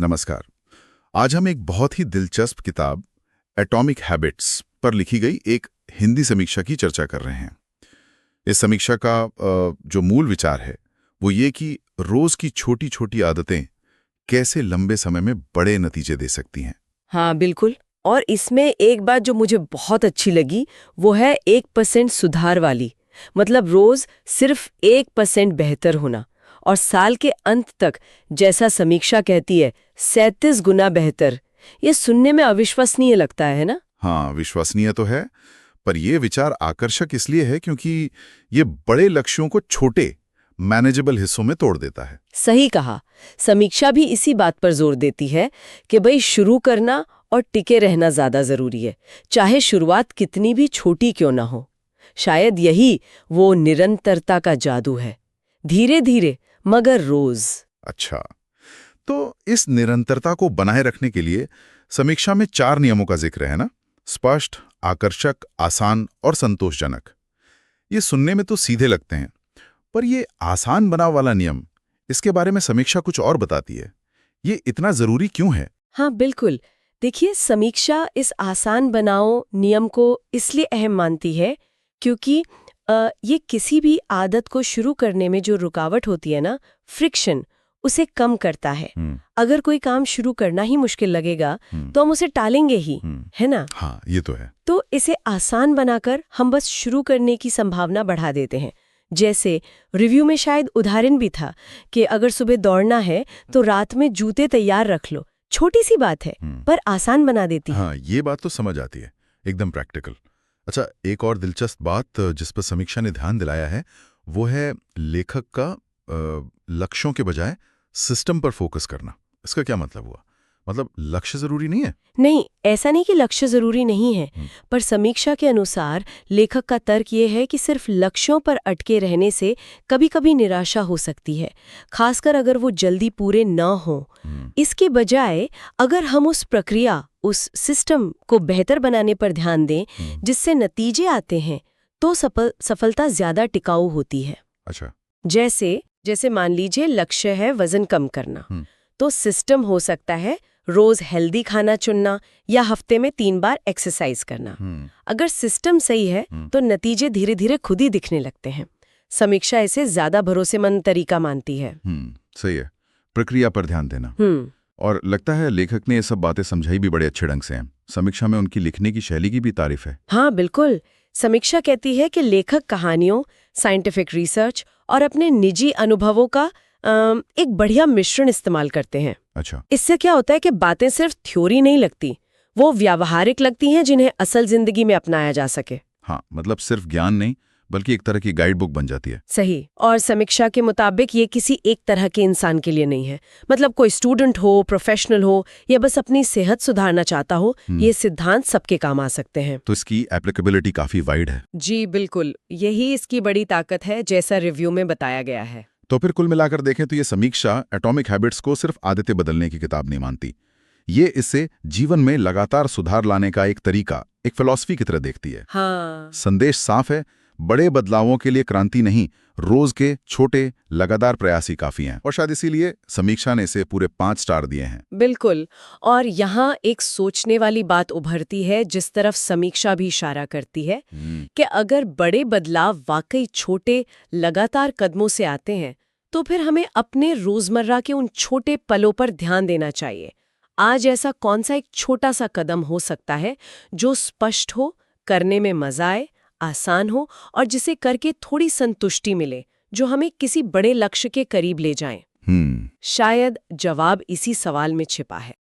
नमस्कार। आज हम एक बहुत ही दिलचस्प किताब एटॉमिक हैबिट्स पर लिखी गई एक हिंदी समीक्षा की चर्चा कर रहे हैं। इस समीक्षा का जो मूल विचार है वो ये कि रोज की छोटी छोटी आदतें कैसे लंबे समय में बड़े नतीजे दे सकती हैं। हाँ बिल्कुल। और इसमें एक बात जो मुझे बहुत अच्छी लगी वो है 1% सुधार वाली। मतलब रोज सिर्फ 1% बेहतर होना और साल के अंत तक, जैसा समीक्षा कहती है, 37 गुना बेहतर। ये सुनने में अविश्वसनीय लगता है ना? हाँ, विश्वसनीय तो है, पर यह विचार आकर्षक इसलिए है क्योंकि ये बड़े लक्ष्यों को छोटे मैनेजेबल हिस्सों में तोड़ देता है। सही कहा। समीक्षा भी इसी बात पर जोर देती है कि भाई शुरू करना और टिके रहना ज्यादा जरूरी है, चाहे शुरुआत कितनी भी छोटी क्यों ना हो। शायद यही वो निरंतरता का जादू है। धीरे धीरे मगर रोज। अच्छा, तो इस निरंतरता को बनाए रखने के लिए समीक्षा में 4 नियमों का जिक्र है ना? स्पष्ट, आकर्षक, आसान और संतोषजनक। ये सुनने में तो सीधे लगते हैं, पर ये आसान बनाव वाला नियम, इसके बारे में समीक्षा कुछ और बताती है। ये इतना जरूरी क्यों है? हाँ बिल्कुल। देखिए, समीक्षा इस आसान बनाओ नियम को इसलिए अहम मानती है क्योंकि ये किसी भी आदत को शुरू करने में जो रुकावट होती है ना, फ्रिक्शन, उसे कम करता है। अगर कोई काम शुरू करना ही मुश्किल लगेगा तो हम उसे टालेंगे ही, है ना? हाँ, ये तो है। तो इसे आसान बनाकर हम बस शुरू करने की संभावना बढ़ा देते हैं। जैसे रिव्यू में शायद उदाहरण भी था कि अगर सुबह दौड़ना है तो रात में जूते तैयार रख लो। छोटी सी बात है पर आसान बना देती है। हाँ, ये बात तो समझ आती है, एकदम प्रैक्टिकल। अच्छा, एक और दिलचस्प बात जिस पर समीक्षा ने ध्यान दिलाया है वो है लेखक का लक्ष्यों के बजाय सिस्टम पर फोकस करना। इसका क्या मतलब हुआ? मतलब लक्ष्य जरूरी नहीं है? नहीं, ऐसा नहीं कि लक्ष्य जरूरी नहीं है, पर समीक्षा के अनुसार लेखक का तर्क ये है कि सिर्फ लक्ष्यों पर अटके रहने से कभी-कभी निराशा हो सकती है, खासकर अगर वो जल्दी पूरे न हो। इसके बजाय अगर हम उस प्रक्रिया, उस सिस्टम को बेहतर बनाने पर ध्यान दें जिससे नतीजे आते हैं, तो सफलता ज्यादा टिकाऊ होती है। अच्छा। जैसे मान लीजिए लक्ष्य है वजन कम करना, तो सिस्टम हो सकता है रोज हेल्दी खाना चुनना या हफ्ते में 3 बार एक्सरसाइज करना। अगर सिस्टम सही है तो नतीजे धीरे धीरे खुद ही दिखने लगते हैं। समीक्षा इसे ज्यादा भरोसेमंद तरीका मानती है। सही है, प्रक्रिया पर ध्यान देना। और लगता है लेखक ने ये सब बातें समझाई भी बड़े अच्छे ढंग से हैं। समीक्षा में उनकी लिखने की शैली की भी तारीफ है। हाँ बिल्कुल। समीक्षा कहती है कि लेखक कहानियों, साइंटिफिक रिसर्च और अपने निजी अनुभवों का एक बढ़िया मिश्रण इस्तेमाल करते हैं। अच्छा। इससे क्या होता है कि बातें सिर्फ थ्योरी नहीं लगती, वो व्यावहारिक लगती हैं जिन्हें असल जिंदगी में अपनाया जा सके। हाँ, मतलब सिर्फ ज्ञान नहीं बल्कि एक तरह की गाइड बुक बन जाती है। सही। और समीक्षा के मुताबिक ये किसी एक तरह के इंसान के लिए नहीं है। मतलब कोई स्टूडेंट हो, प्रोफेशनल हो या बस अपनी सेहत सुधारना चाहता हो, ये सिद्धांत सबके काम आ सकते हैं। तो इसकी एप्लीकेबिलिटी काफी वाइड है। जी बिल्कुल, यही इसकी बड़ी ताकत है, जैसा रिव्यू में बताया गया है। तो फिर कुल मिलाकर देखें तो ये समीक्षा एटॉमिक हैबिट्स को सिर्फ आदतें बदलने की किताब नहीं मानती। ये इसे जीवन में लगातार सुधार लाने का एक तरीका, एक फिलॉसफी की तरह देखती है। हाँ। संदेश साफ है, बड़े बदलावों के लिए क्रांति नहीं, रोज के छोटे लगातार प्रयास ही काफी हैं। और शायद इसीलिए समीक्षा ने इसे पूरे 5 स्टार दिए हैं। बिल्कुल। और यहाँ एक सोचने वाली बात उभरती है जिस तरफ समीक्षा भी इशारा करती है कि अगर बड़े बदलाव वाकई छोटे लगातार कदमों से आते हैं तो फिर हमें अपने रोजमर्रा के उन छोटे पलों पर ध्यान देना चाहिए। आज ऐसा कौन सा एक छोटा सा कदम हो सकता है जो स्पष्ट हो, करने में मजा आए, आसान हो और जिसे करके थोड़ी संतुष्टि मिले, जो हमें किसी बड़े लक्ष्य के करीब ले जाएं। शायद जवाब इसी सवाल में छिपा है।